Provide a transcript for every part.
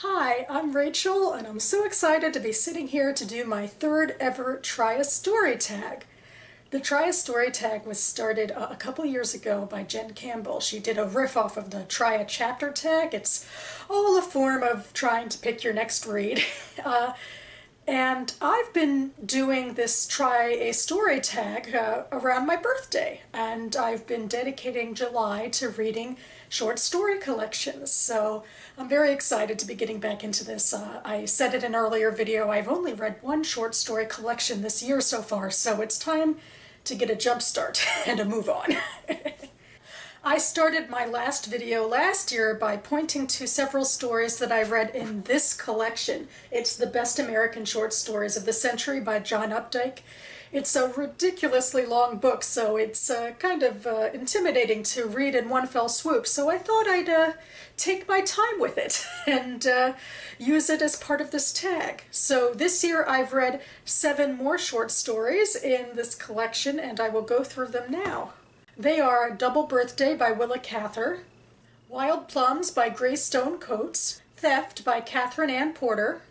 Hi, I'm Rachel, and I'm so excited to be sitting here to do my third ever Try a Story tag. The Try a Story tag was started a couple years ago by Jen Campbell. She did a riff off of the Try a Chapter tag. It's all a form of trying to pick your next read. And I've been doing this Try a Story tag around my birthday, and I've been dedicating July to reading short story collections. So I'm very excited to be getting back into this. I said it in an earlier video, I've only read one short story collection this year so far, so it's time to get a jump start and a move on. I started my last video last year by pointing to several stories that I read in this collection. It's the Best American Short Stories of the Century by John Updike. It's a ridiculously long book, so it's kind of intimidating to read in one fell swoop, so I thought I'd take my time with it and use it as part of this tag. So this year I've read 7 more short stories in this collection, and I will go through them now. They are Double Birthday by Willa Cather, Wild Plums by Greystone Coates, Theft by Catherine Ann Porter,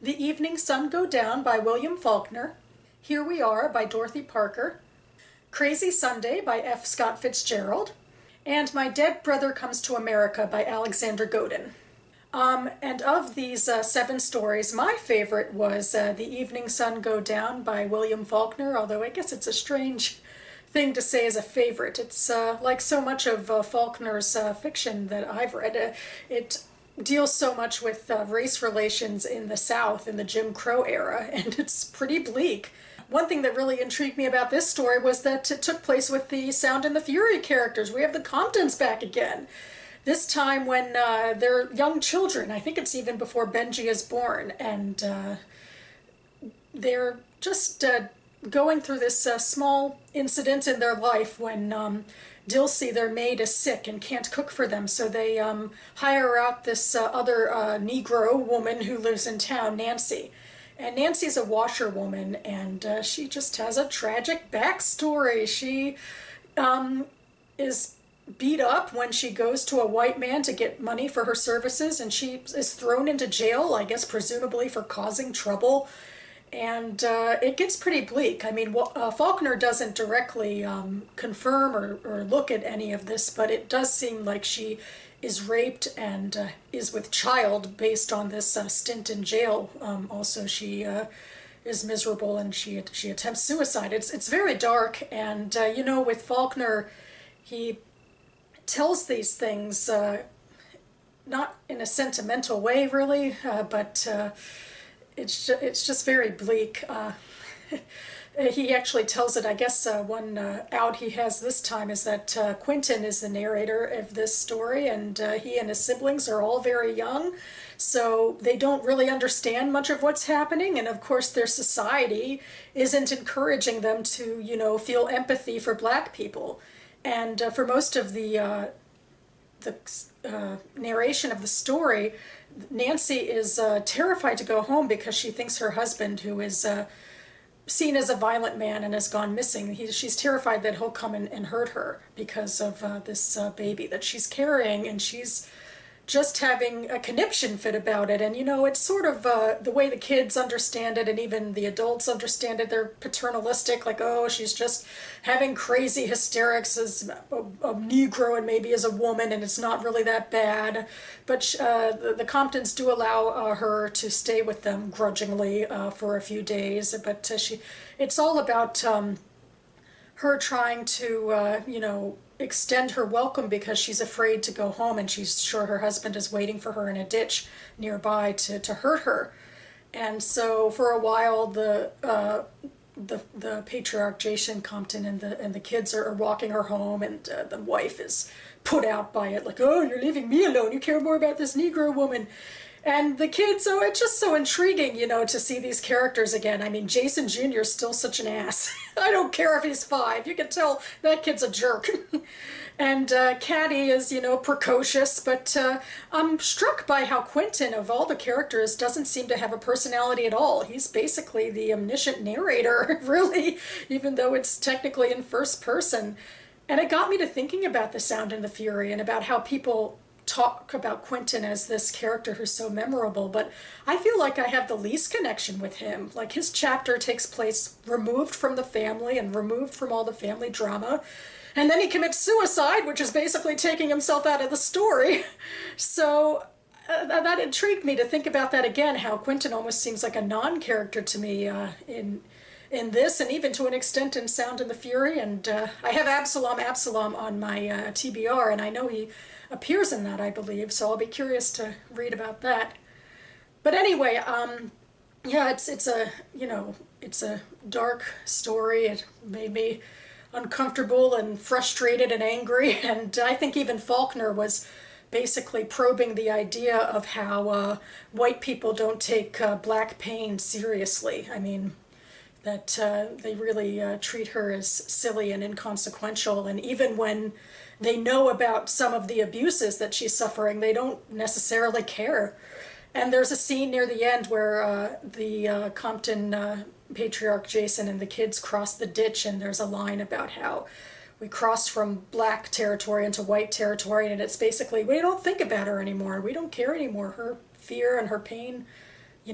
The Evening Sun Go Down by William Faulkner, Here We Are by Dorothy Parker, Crazy Sunday by F. Scott Fitzgerald, and My Dead Brother Comes to America by Alexander Godin. And of these 7 stories, my favorite was The Evening Sun Go Down by William Faulkner, although I guess it's a strange thing to say as a favorite. It's like so much of Faulkner's fiction that I've read. It deals so much with race relations in the South in the Jim Crow era, and it's pretty bleak. One thing that really intrigued me about this story was that it took place with the Sound and the Fury characters. We have the Comptons back again. This time when they're young children. I think it's even before Benji is born, and they're just going through this small incident in their life when Dilsey, their maid, is sick and can't cook for them, so they hire out this other Negro woman who lives in town, Nancy. And Nancy's a washerwoman, and she just has a tragic backstory. She is beat up when she goes to a white man to get money for her services, and she is thrown into jail, I guess presumably for causing trouble. And it gets pretty bleak. I mean, Faulkner doesn't directly confirm or look at any of this, but it does seem like she is raped and is with child based on this stint in jail. Also, she is miserable and she attempts suicide. It's very dark, and you know, with Faulkner, he tells these things not in a sentimental way, really, but it's just very bleak. He actually tells it, I guess one out he has this time is that Quentin is the narrator of this story, and he and his siblings are all very young, so they don't really understand much of what's happening, and of course their society isn't encouraging them to, you know, feel empathy for black people. And for most of the narration of the story, Nancy is terrified to go home because she thinks her husband, who is seen as a violent man and has gone missing, she's terrified that he'll come and hurt her because of this baby that she's carrying, and she's just having a conniption fit about it. And you know, it's sort of the way the kids understand it, and even the adults understand it. They're paternalistic, like, oh, she's just having crazy hysterics as a Negro and maybe as a woman, and it's not really that bad. But the Comptons do allow her to stay with them grudgingly for a few days. But it's all about her trying to, you know, extend her welcome because she's afraid to go home, and she's sure her husband is waiting for her in a ditch nearby to hurt her. And so for a while the patriarch Jason Compton and the kids are walking her home, and the wife is put out by it, like, oh, you're leaving me alone, you care more about this Negro woman. And the kids, oh, it's just so intriguing, you know, to see these characters again. I mean, Jason Jr. is still such an ass. I don't care if he's 5. You can tell that kid's a jerk. And Caddy is, you know, precocious, but I'm struck by how Quentin, of all the characters, doesn't seem to have a personality at all. He's basically the omniscient narrator, really, even though it's technically in first person. And it got me to thinking about The Sound and the Fury and about how people talk about Quentin as this character who's so memorable, but I feel like I have the least connection with him. Like, his chapter takes place removed from the family and removed from all the family drama. And then he commits suicide, which is basically taking himself out of the story. So that intrigued me to think about that again, how Quentin almost seems like a non-character to me in this, and even to an extent in Sound and the Fury. And I have Absalom on my TBR, and I know he appears in that, I believe, so I'll be curious to read about that. But anyway, yeah, it's a dark story. It made me uncomfortable and frustrated and angry, and I think even Faulkner was basically probing the idea of how white people don't take black pain seriously. I mean, that they really treat her as silly and inconsequential, and even when they know about some of the abuses that she's suffering, they don't necessarily care. And there's a scene near the end where the Compton patriarch Jason and the kids cross the ditch, and there's a line about how we crossed from black territory into white territory, and it's basically, we don't think about her anymore. We don't care anymore. Her fear and her pain,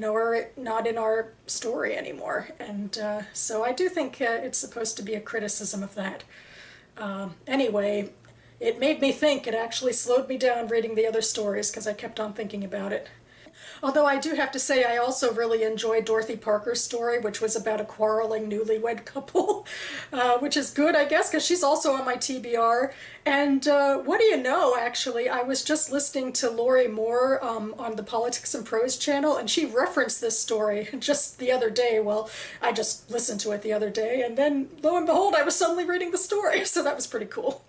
are not in our story anymore. And so I do think it's supposed to be a criticism of that. Anyway, it made me think. It actually slowed me down reading the other stories because I kept on thinking about it. Although I do have to say I also really enjoyed Dorothy Parker's story, which was about a quarreling newlywed couple, which is good, I guess, because she's also on my TBR. And what do you know, actually, I was just listening to Lori Moore on the Politics and Prose channel, and she referenced this story just the other day. Well, I just listened to it the other day, and then, lo and behold, I was suddenly reading the story, so that was pretty cool.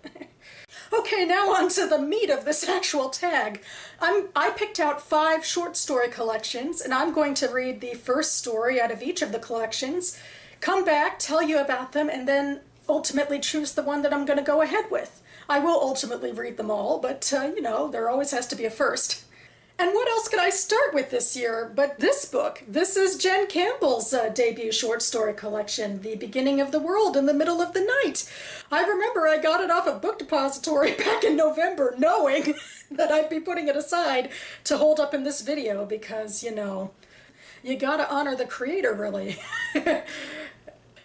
Okay, now on to the meat of this actual tag. I picked out 5 short story collections, and I'm going to read the first story out of each of the collections, come back, tell you about them, and then ultimately choose the one that I'm going to go ahead with. I will ultimately read them all, but, there always has to be a first. And what else could I start with this year but this book? This is Jen Campbell's debut short story collection, The Beginning of the World in the Middle of the Night. I remember I got it off of Book Depository back in November, knowing that I'd be putting it aside to hold up in this video because, you gotta honor the creator, really.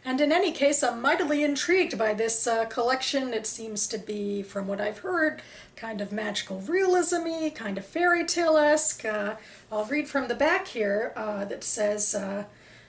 And in any case, I'm mightily intrigued by this collection. It seems to be, from what I've heard, kind of magical realism-y, kind of fairy tale-esque. I'll read from the back here that says,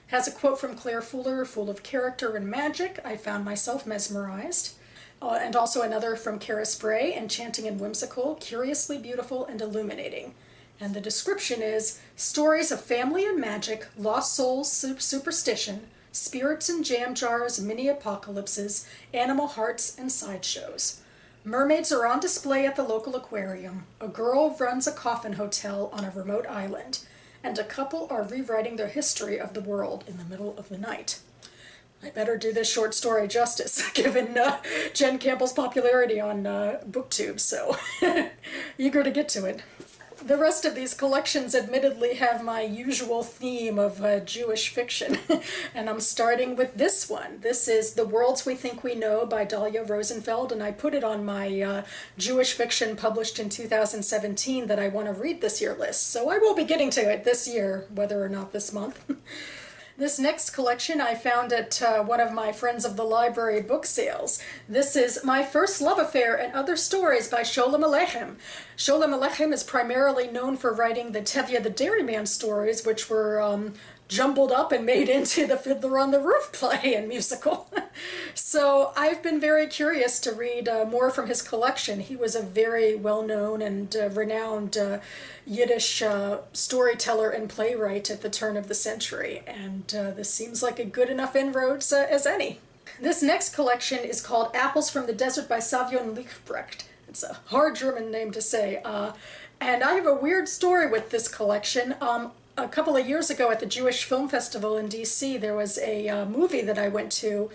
has a quote from Claire Fuller, full of character and magic. I found myself mesmerized. And also another from Kara Spray, enchanting and whimsical, curiously beautiful and illuminating. And the description is, stories of family and magic, lost souls, superstition, spirits and jam jars, mini apocalypses, animal hearts, and sideshows. Mermaids are on display at the local aquarium. A girl runs a coffin hotel on a remote island, and a couple are rewriting their history of the world in the middle of the night. I better do this short story justice, given Jen Campbell's popularity on BookTube, so eager to get to it. The rest of these collections admittedly have my usual theme of Jewish fiction, and I'm starting with this one. This is The Worlds We Think We Know by Dalia Rosenfeld, and I put it on my Jewish fiction published in 2017 that I want to read this year list, so I will be getting to it this year, whether or not this month. This next collection I found at one of my Friends of the Library book sales. This is My First Love Affair and Other Stories by Sholem Aleichem. Sholem Aleichem is primarily known for writing the Tevye the Dairyman stories, which were jumbled up and made into the Fiddler on the Roof play and musical. So I've been very curious to read more from his collection. He was a very well-known and renowned Yiddish storyteller and playwright at the turn of the century, and this seems like a good enough inroads as any. This next collection is called Apples from the Desert by Savyon Liebrecht. It's a hard German name to say, and I have a weird story with this collection. A couple of years ago at the Jewish Film Festival in DC, there was a movie that I went to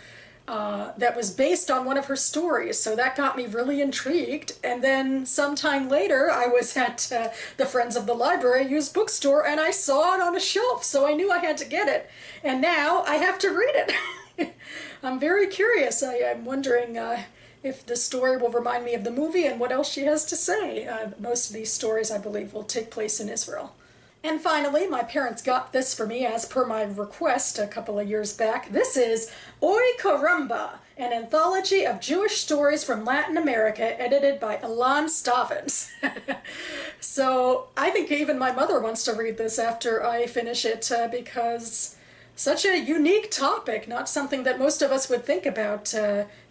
that was based on one of her stories, so that got me really intrigued. And then sometime later, I was at the Friends of the Library used bookstore, and I saw it on a shelf, so I knew I had to get it. And now I have to read it. I'm very curious. I'm wondering if the story will remind me of the movie and what else she has to say. Most of these stories, I believe, will take place in Israel. And finally, my parents got this for me as per my request a couple of years back. This is Oy Caramba, an anthology of Jewish stories from Latin America, edited by Ilan Stavins. So I think even my mother wants to read this after I finish it, because such a unique topic, not something that most of us would think about,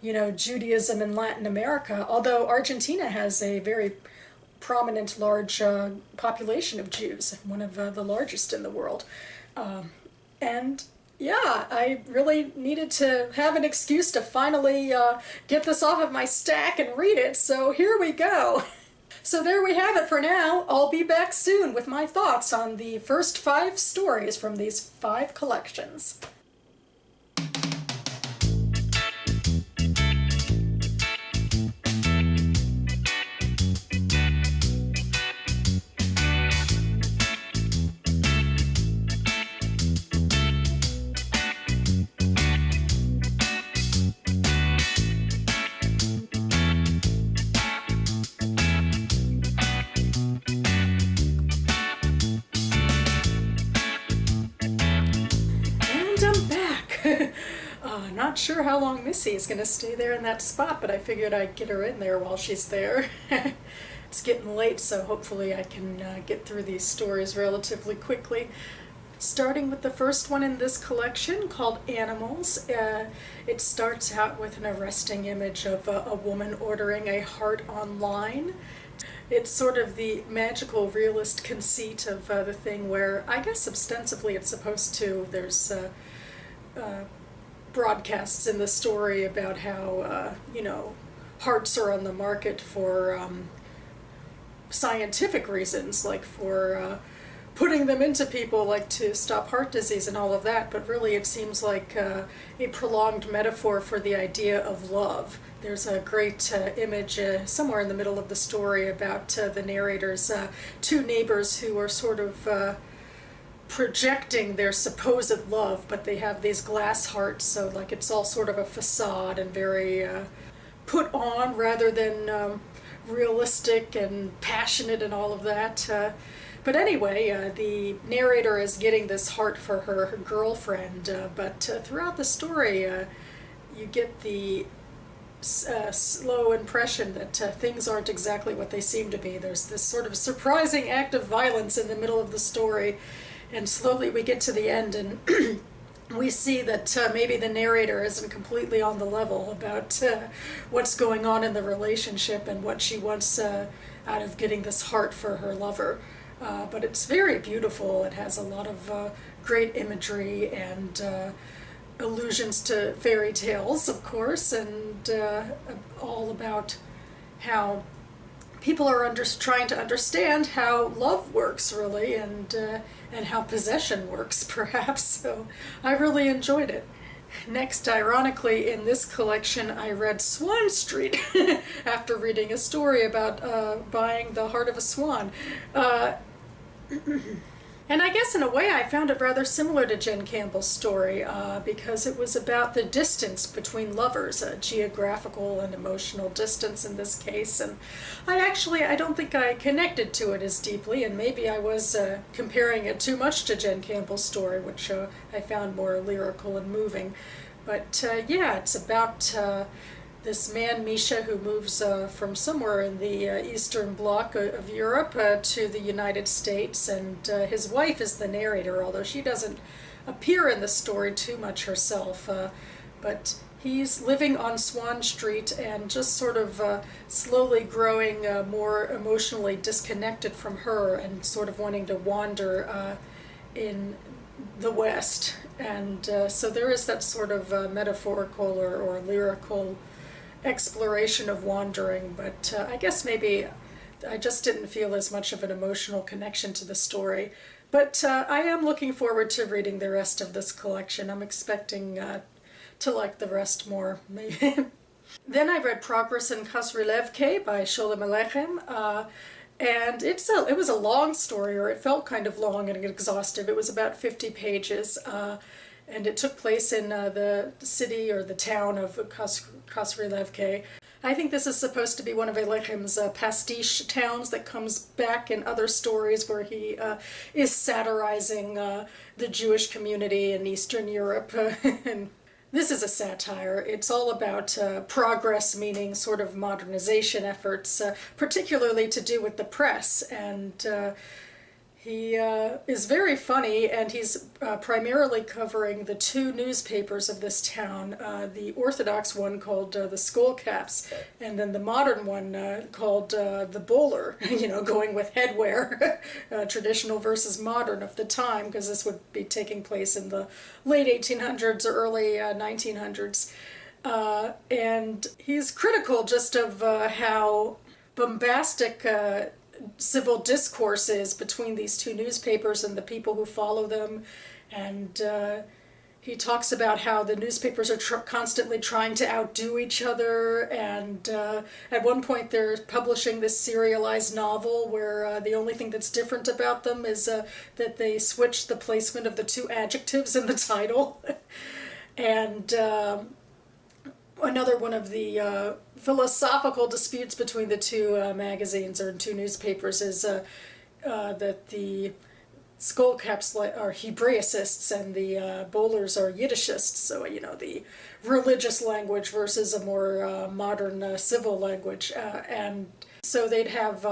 Judaism in Latin America, although Argentina has a very prominent, large population of Jews, one of the largest in the world. And yeah, I really needed to have an excuse to finally get this off of my stack and read it, so here we go. So there we have it for now. I'll be back soon with my thoughts on the first 5 stories from these 5 collections. Not sure how long Missy is going to stay there in that spot, but I figured I'd get her in there while she's there. It's getting late, so hopefully I can get through these stories relatively quickly. Starting with the first one in this collection, called Animals. It starts out with an arresting image of a woman ordering a heart online. It's sort of the magical realist conceit of the thing where, I guess ostensibly it's supposed to, there's broadcasts in the story about how, hearts are on the market for scientific reasons, like for putting them into people, like to stop heart disease and all of that, but really it seems like a prolonged metaphor for the idea of love. There's a great image somewhere in the middle of the story about the narrator's 2 neighbors who are sort of projecting their supposed love, but they have these glass hearts, so like it's all sort of a facade and very put on rather than realistic and passionate and all of that. But anyway, the narrator is getting this heart for her girlfriend, but throughout the story you get the slow impression that things aren't exactly what they seem to be. There's this sort of surprising act of violence in the middle of the story, and slowly we get to the end and we see that maybe the narrator isn't completely on the level about what's going on in the relationship and what she wants out of getting this heart for her lover. But it's very beautiful. It has a lot of great imagery and allusions to fairy tales, of course, and all about how people are trying to understand how love works, really, and how possession works, perhaps. So I really enjoyed it. Next, ironically, in this collection, I read Swan Street after reading a story about buying the heart of a swan. And I guess in a way I found it rather similar to Jen Campbell's story because it was about the distance between lovers, a geographical and emotional distance in this case, and I don't think I connected to it as deeply, and maybe I was comparing it too much to Jen Campbell's story, which I found more lyrical and moving. But yeah, it's about this man, Misha, who moves from somewhere in the Eastern Bloc of Europe to the United States, and his wife is the narrator, although she doesn't appear in the story too much herself. But he's living on Swan Street and just sort of slowly growing more emotionally disconnected from her and sort of wanting to wander in the West. And so there is that sort of metaphorical or lyrical exploration of wandering, but I guess maybe I just didn't feel as much of an emotional connection to the story. But I am looking forward to reading the rest of this collection. I'm expecting to like the rest more, maybe. Then I read Progress in Kasrilevke by Sholem Aleichem, and it was a long story, or it felt kind of long and exhaustive. It was about 50 pages. And it took place in the city or the town of Kasrilevke. I think this is supposed to be one of Aleichem's pastiche towns that comes back in other stories where he is satirizing the Jewish community in Eastern Europe. And this is a satire. It's all about progress, meaning sort of modernization efforts, particularly to do with the press. And he is very funny, and he's primarily covering the two newspapers of this town, the Orthodox one called the Skullcaps, and then the modern one called the Bowler, going with headwear, traditional versus modern of the time, because this would be taking place in the late 1800s or early 1900s. And he's critical just of how bombastic civil discourses between these two newspapers and the people who follow them. And he talks about how the newspapers are constantly trying to outdo each other, and at one point they're publishing this serialized novel where the only thing that's different about them is that they switched the placement of the two adjectives in the title. And another one of the philosophical disputes between the two magazines or two newspapers is that the Skullcaps are Hebraicists and the Bowlers are Yiddishists, so the religious language versus a more modern civil language. And so they'd have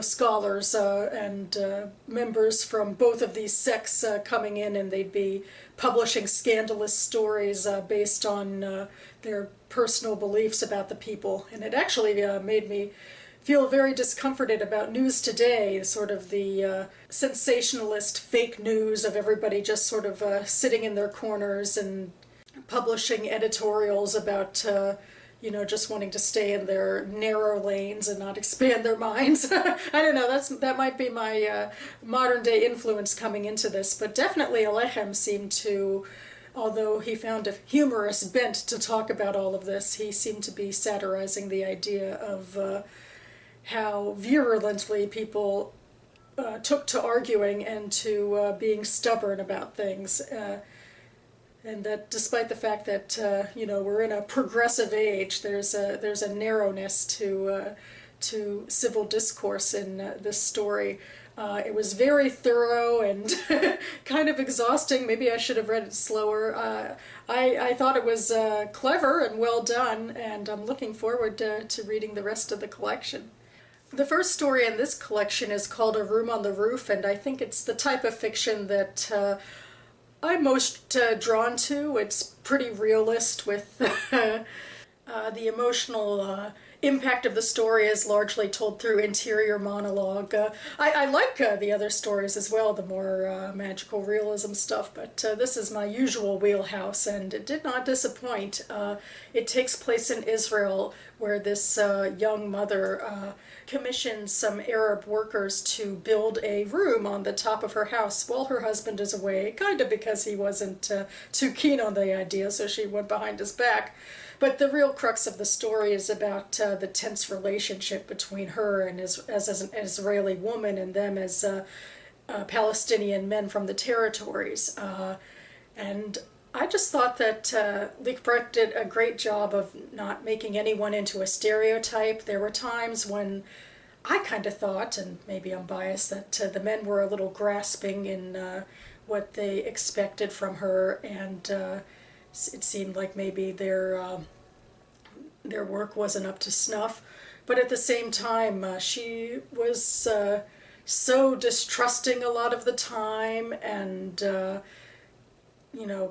scholars and members from both of these sects coming in, and they'd be publishing scandalous stories based on their personal beliefs about the people. And it actually made me feel very discomforted about news today, sort of the sensationalist fake news of everybody just sort of sitting in their corners and publishing editorials about just wanting to stay in their narrow lanes and not expand their minds. I don't know, that might be my modern day influence coming into this, but definitely Aleichem seemed to, although he found a humorous bent to talk about all of this, he seemed to be satirizing the idea of how virulently people took to arguing and to being stubborn about things. And that despite the fact that we're in a progressive age, there's a narrowness to civil discourse in this story. It was very thorough and kind of exhausting. Maybe I should have read it slower. I thought it was clever and well done, and I'm looking forward to reading the rest of the collection. The first story in this collection is called A Room on the Roof, and I think it's the type of fiction that I'm most drawn to. It's pretty realist with the emotional impact of the story is largely told through interior monologue. I like the other stories as well, the more magical realism stuff, but this is my usual wheelhouse, and it did not disappoint. It takes place in Israel, where this young mother commissions some Arab workers to build a room on the top of her house while her husband is away, kind of because he wasn't too keen on the idea, so she went behind his back. But the real crux of the story is about the tense relationship between her and as an Israeli woman and them as Palestinian men from the territories. And I just thought that Liebrecht did a great job of not making anyone into a stereotype. There were times when I kind of thought, and maybe I'm biased, that the men were a little grasping in what they expected from her, and it seemed like maybe their work wasn't up to snuff. But at the same time, she was so distrusting a lot of the time, and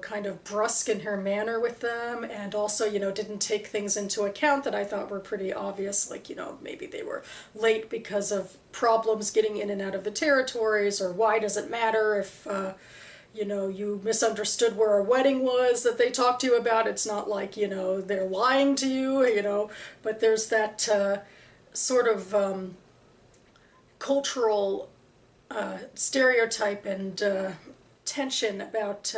kind of brusque in her manner with them, and also, didn't take things into account that I thought were pretty obvious, like, maybe they were late because of problems getting in and out of the territories, or why does it matter if you misunderstood where a wedding was that they talked to you about. It's not like, they're lying to you, but there's that sort of cultural stereotype and tension about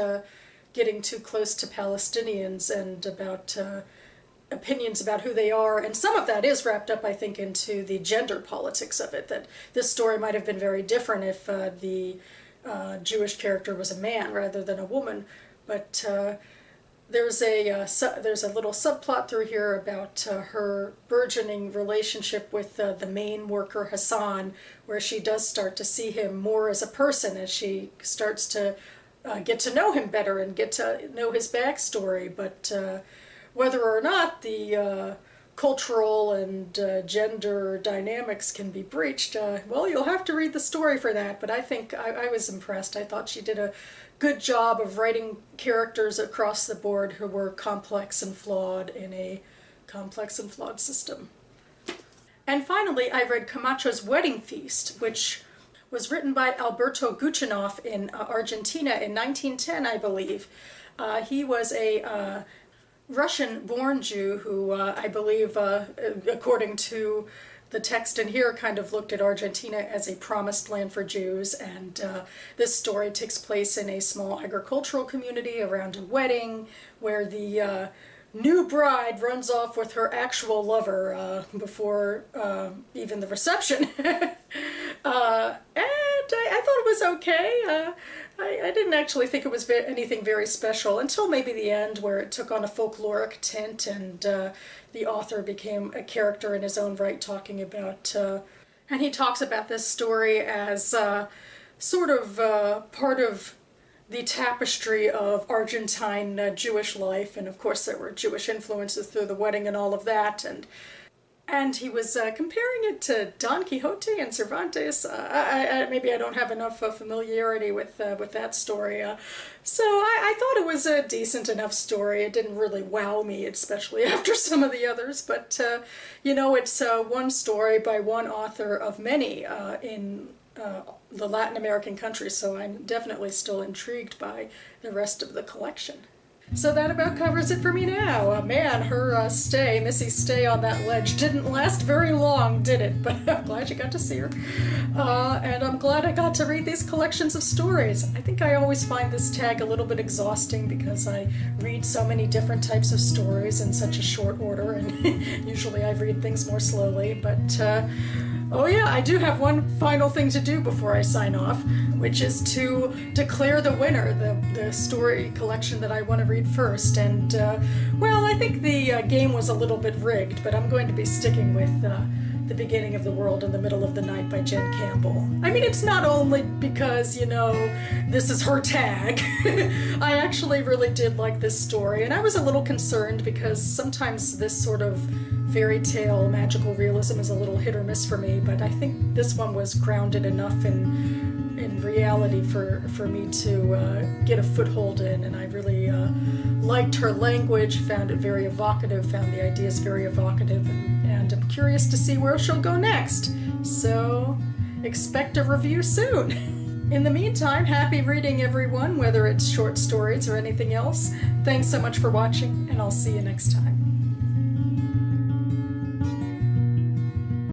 getting too close to Palestinians and about opinions about who they are, and some of that is wrapped up, I think, into the gender politics of it, that this story might have been very different if the Jewish character was a man rather than a woman, but there's a little subplot through here about her burgeoning relationship with the main worker Hassan, where she does start to see him more as a person as she starts to get to know him better and get to know his backstory. But whether or not the cultural and gender dynamics can be breached, well, you'll have to read the story for that. But I think I was impressed. I thought she did a good job of writing characters across the board who were complex and flawed in a complex and flawed system. And finally, I read Camacho's Wedding Feast, which was written by Alberto Gerchunoff in Argentina in 1910, I believe. He was a Russian-born Jew who, I believe, according to the text in here, kind of looked at Argentina as a promised land for Jews, and this story takes place in a small agricultural community around a wedding where the new bride runs off with her actual lover before even the reception. And I thought it was okay. I didn't actually think it was anything very special until maybe the end, where it took on a folkloric tint and the author became a character in his own right, talking about, and he talks about this story as sort of part of the tapestry of Argentine Jewish life, and of course there were Jewish influences through the wedding and all of that, and he was comparing it to Don Quixote and Cervantes. Maybe I don't have enough familiarity with that story. So I thought it was a decent enough story. It didn't really wow me, especially after some of the others, but you know, it's one story by one author of many in the Latin American countries, so I'm definitely still intrigued by the rest of the collection. So that about covers it for me now. Man, her Missy's stay on that ledge didn't last very long, did it? But I'm glad you got to see her. And I'm glad I got to read these collections of stories. I think I always find this tag a little bit exhausting because I read so many different types of stories in such a short order, and usually I read things more slowly, but oh yeah, I do have one final thing to do before I sign off, which is to declare the winner, the story collection that I want to read first. And, well, I think the game was a little bit rigged, but I'm going to be sticking with The Beginning of the World in the Middle of the Night by Jen Campbell. I mean, it's not only because, you know, this is her tag. I actually really did like this story, and I was a little concerned because sometimes this sort of fairy tale magical realism is a little hit or miss for me, but I think this one was grounded enough in reality for me to get a foothold in, and I really liked her language, found it very evocative, found the ideas very evocative, and I'm curious to see where she'll go next. So expect a review soon. In the meantime, happy reading, everyone, whether it's short stories or anything else. Thanks so much for watching, and I'll see you next time.